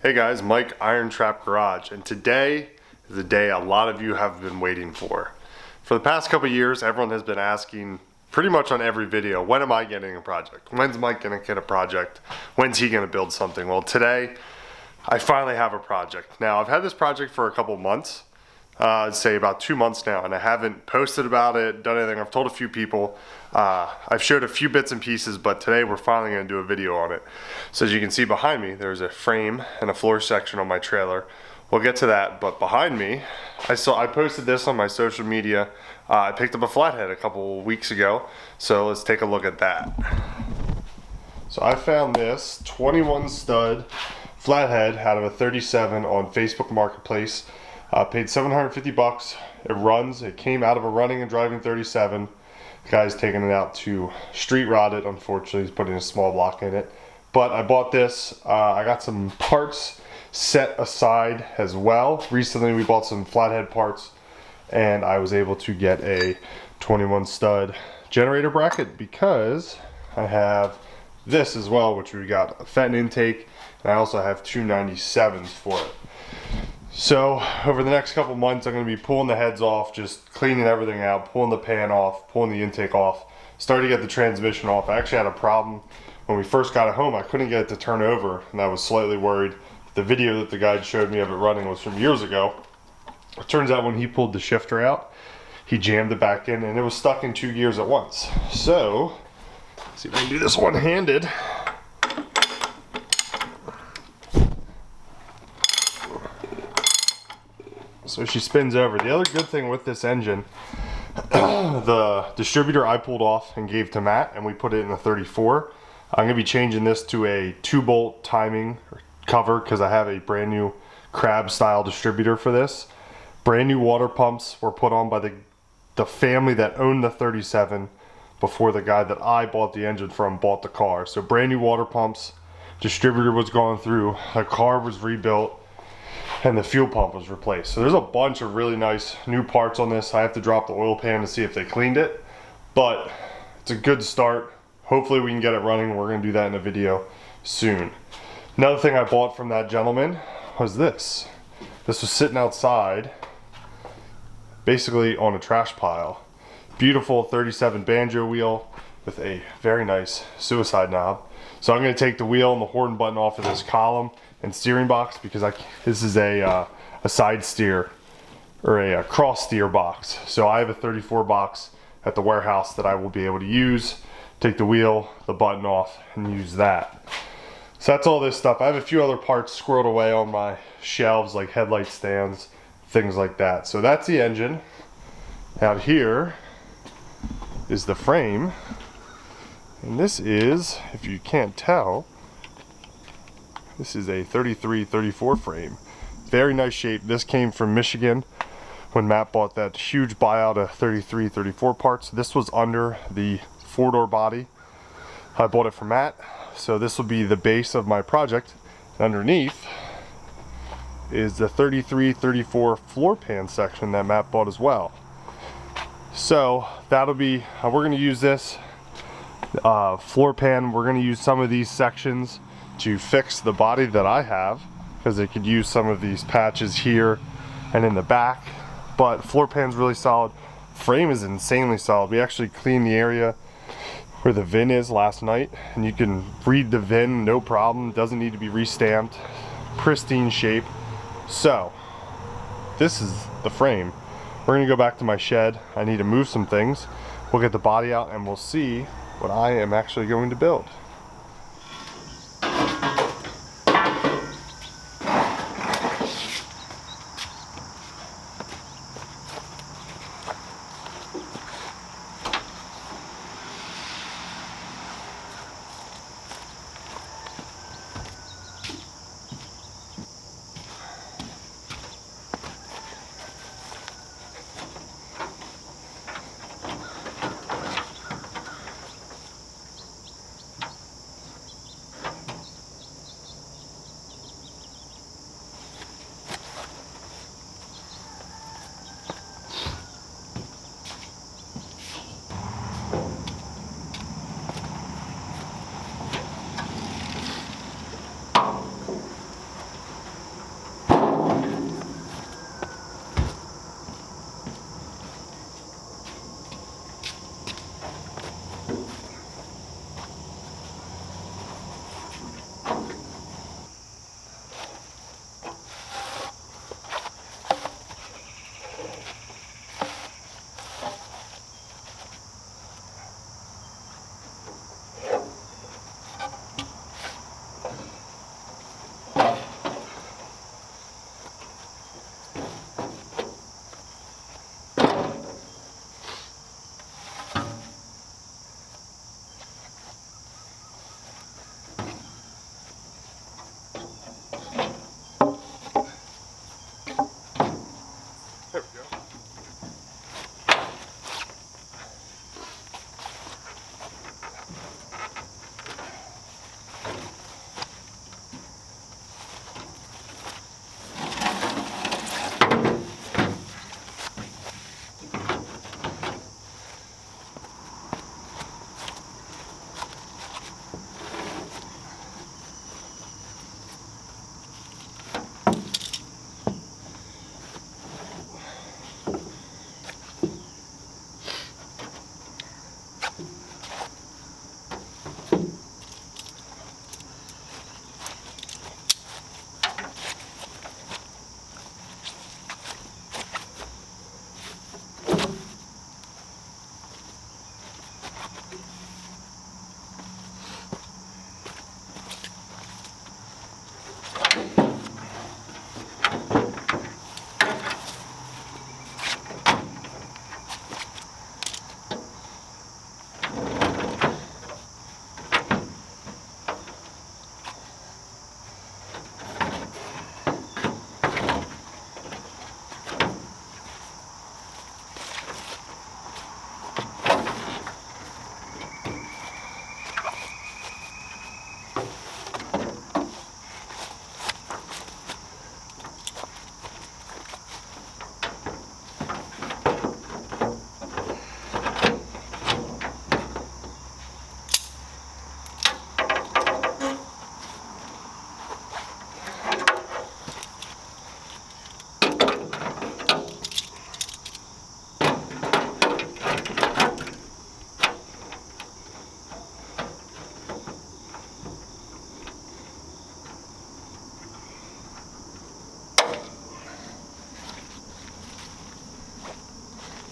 Hey guys, Mike, IronTrap Garage, and today is the day a lot of you have been waiting for. For the past couple years, everyone has been asking pretty much on every video, when am I getting a project? When's Mike gonna get a project? When's he gonna build something? Well, today, I finally have a project. Now, I've had this project for a couple months, I'd say about 2 months now, and I haven't posted about it, done anything. I've told a few people. I've showed a few bits and pieces, but today we're finally gonna do a video on it. So as you can see behind me, there's a frame and a floor section on my trailer. We'll get to that, but behind me, I posted this on my social media. I picked up a flathead a couple weeks ago, so let's take a look at that. So I found this 21 stud flathead out of a 37 on Facebook Marketplace. Paid 750 bucks. It runs. It came out of a running and driving 37. The guy's taking it out to street rod it. Unfortunately, he's putting a small block in it. But I bought this. I got some parts set aside as well. Recently, we bought some flathead parts, and I was able to get a 21 stud generator bracket because I have this as well, which we got a Fenton intake, and I also have two 97s for it. So over the next couple months, I'm going to be pulling the heads off, just cleaning everything out, pulling the pan off, pulling the intake off, starting to get the transmission off. I actually had a problem when we first got it home. I couldn't get it to turn over, and I was slightly worried. The video that the guy showed me of it running was from years ago. It turns out when he pulled the shifter out, he jammed it back in, and it was stuck in 2 gears at once. So, let's see if I can do this one-handed. So she spins over. The other good thing with this engine, the distributor I pulled off and gave to Matt, and we put it in the 34. I'm gonna be changing this to a 2-bolt timing cover because I have a brand new crab style distributor for this. Brand new water pumps were put on by the family that owned the 37 before the guy that I bought the engine from bought the car. So brand new water pumps, distributor was gone through, a car was rebuilt, and the fuel pump was replaced. So there's a bunch of really nice new parts on this. I have to drop the oil pan to see if they cleaned it, but it's a good start. Hopefully we can get it running. We're gonna do that in a video soon. Another thing I bought from that gentleman was this. This was sitting outside, basically on a trash pile. Beautiful 37 banjo wheel with a very nice suicide knob. So I'm gonna take the wheel and the horn button off of this column and steering box because this is a side steer or a cross steer box. So I have a 34 box at the warehouse that I will be able to use. Take the wheel, the button off, and use that. So that's all this stuff. I have a few other parts squirreled away on my shelves, like headlight stands, things like that. So that's the engine. Out here is the frame. And this is, if you can't tell, this is a 33-34 frame. Very nice shape. This came from Michigan when Matt bought that huge buyout of 33-34 parts. This was under the 4-door body. I bought it from Matt. So this will be the base of my project. Underneath is the 33-34 floor pan section that Matt bought as well. So that'll be, we're going to use this floor pan. We're going to use some of these sections to fix the body that I have because it could use some of these patches here and in the back. But floor pan's really solid. Frame is insanely solid. We actually cleaned the area where the VIN is last night, and you can read the VIN, no problem. Doesn't need to be re-stamped. Pristine shape. So this is the frame. We're gonna go back to my shed. I need to move some things. We'll get the body out and we'll see what I am actually going to build. There we go.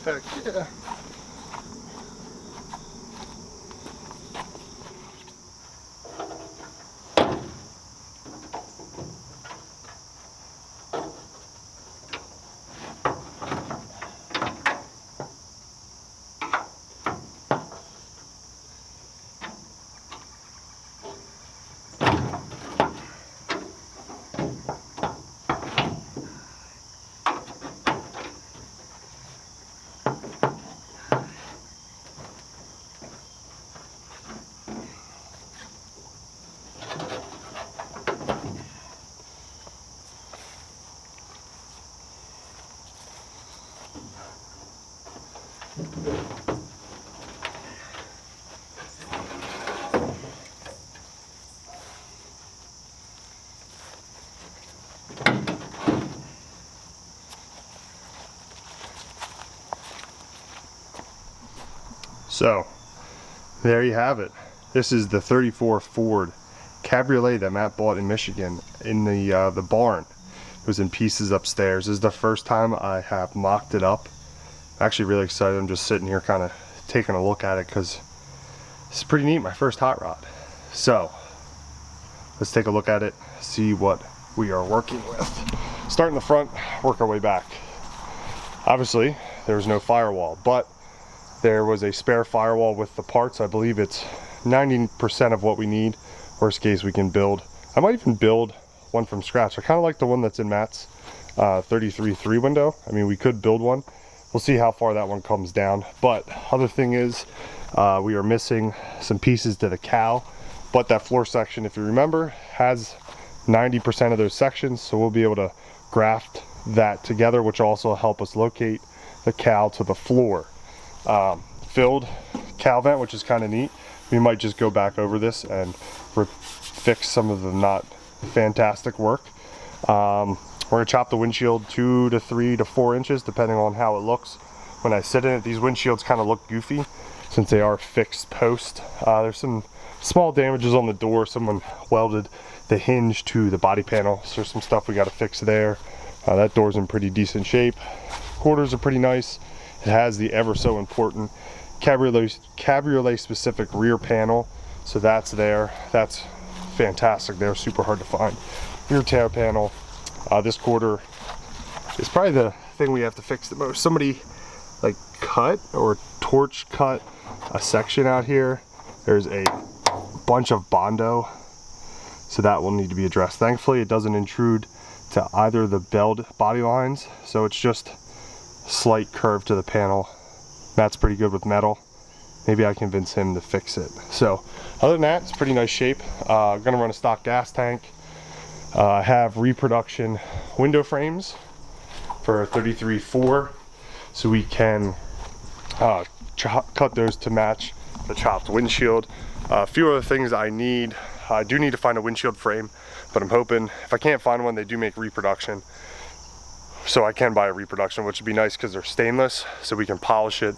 Heck yeah. So, there you have it. This is the 34 Ford Cabriolet that Matt bought in Michigan in the barn. It was in pieces upstairs. This is the first time I have mocked it up. I'm actually really excited. I'm just sitting here kind of taking a look at it because it's pretty neat, my first hot rod. So, let's take a look at it, see what we are working with. Start in the front, work our way back. Obviously, there was no firewall, but there was a spare firewall with the parts. I believe it's 90% of what we need. Worst case, we can build. I might even build one from scratch. I kind of like the one that's in Matt's 33.3 window. I mean, we could build one. We'll see how far that one comes down. But other thing is, we are missing some pieces to the cow. But that floor section, if you remember, has 90% of those sections. So we'll be able to graft that together, which will also help us locate the cow to the floor. Filled cow vent, which is kind of neat. We might just go back over this and fix some of the not fantastic work. We're gonna chop the windshield 2 to 3 to 4 inches depending on how it looks when I sit in it. These windshields kind of look goofy since they are fixed post. There's some small damages on the door. Someone welded the hinge to the body panel, so there's some stuff we got to fix there. That door's in pretty decent shape. Quarters are pretty nice. It has the ever so important Cabriolet specific rear panel, so that's there. That's fantastic. They're super hard to find. Rear tail panel. This quarter is probably the thing we have to fix the most. Somebody like cut or torch cut a section out here. There's a bunch of Bondo So that will need to be addressed. Thankfully, it doesn't intrude to either of the belled body lines, so it's just slight curve to the panel. Matt's pretty good with metal. Maybe I convince him to fix it. So other than that, it's pretty nice shape. I'm gonna run a stock gas tank. I have reproduction window frames for 33.4, so we can cut those to match the chopped windshield. A few other things I need. I do need to find a windshield frame, but I'm hoping if I can't find one, they do make reproduction. So I can buy a reproduction, which would be nice because they're stainless, so we can polish it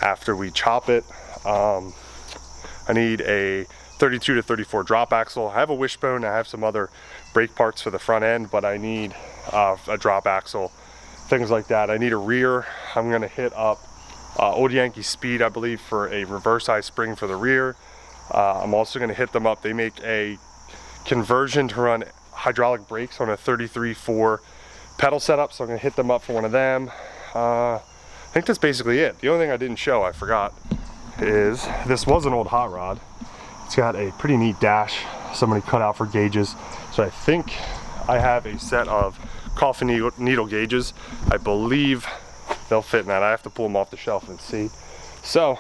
after we chop it. I need a 32 to 34 drop axle. I have a wishbone, I have some other brake parts for the front end, but I need a drop axle, things like that. I need a rear. I'm gonna hit up Old Yankee Speed, I believe, for a reverse eye spring for the rear. I'm also gonna hit them up. They make a conversion to run hydraulic brakes on a 33.4 pedal setup, so I'm gonna hit them up for one of them. I think that's basically it. The only thing I didn't show, I forgot, is this was an old hot rod. It's got a pretty neat dash somebody cut out for gauges. So I think I have a set of coffin needle gauges. I believe they'll fit in that. I have to pull them off the shelf and see. So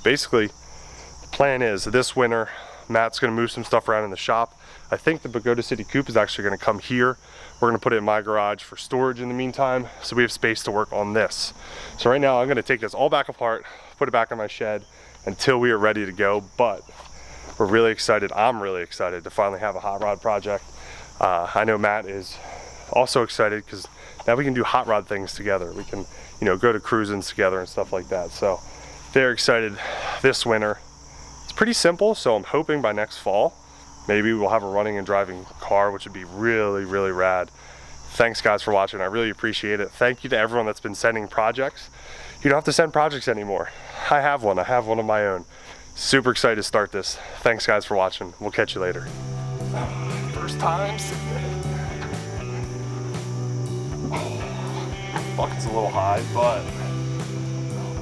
basically the plan is this winter, Matt's gonna move some stuff around in the shop. I think the Pagoda City Coupe is actually gonna come here. We're gonna put it in my garage for storage in the meantime, so we have space to work on this. So right now I'm gonna take this all back apart, put it back in my shed until we are ready to go, but we're really excited. I'm really excited to finally have a hot rod project. I know Matt is also excited because now we can do hot rod things together. We can, you know, go to cruising together and stuff like that. So they're excited this winter. It's pretty simple, so I'm hoping by next fall, maybe we'll have a running and driving car, which would be really, really rad. Thanks guys for watching, I really appreciate it. Thank you to everyone that's been sending projects. You don't have to send projects anymore. I have one of my own. Super excited to start this. Thanks guys for watching. We'll catch you later. First time sitting in it. Oh, bucket's a little high, but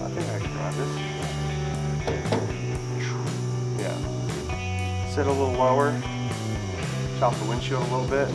I think I can drive this. Yeah. Sit a little lower. Chop the windshield a little bit.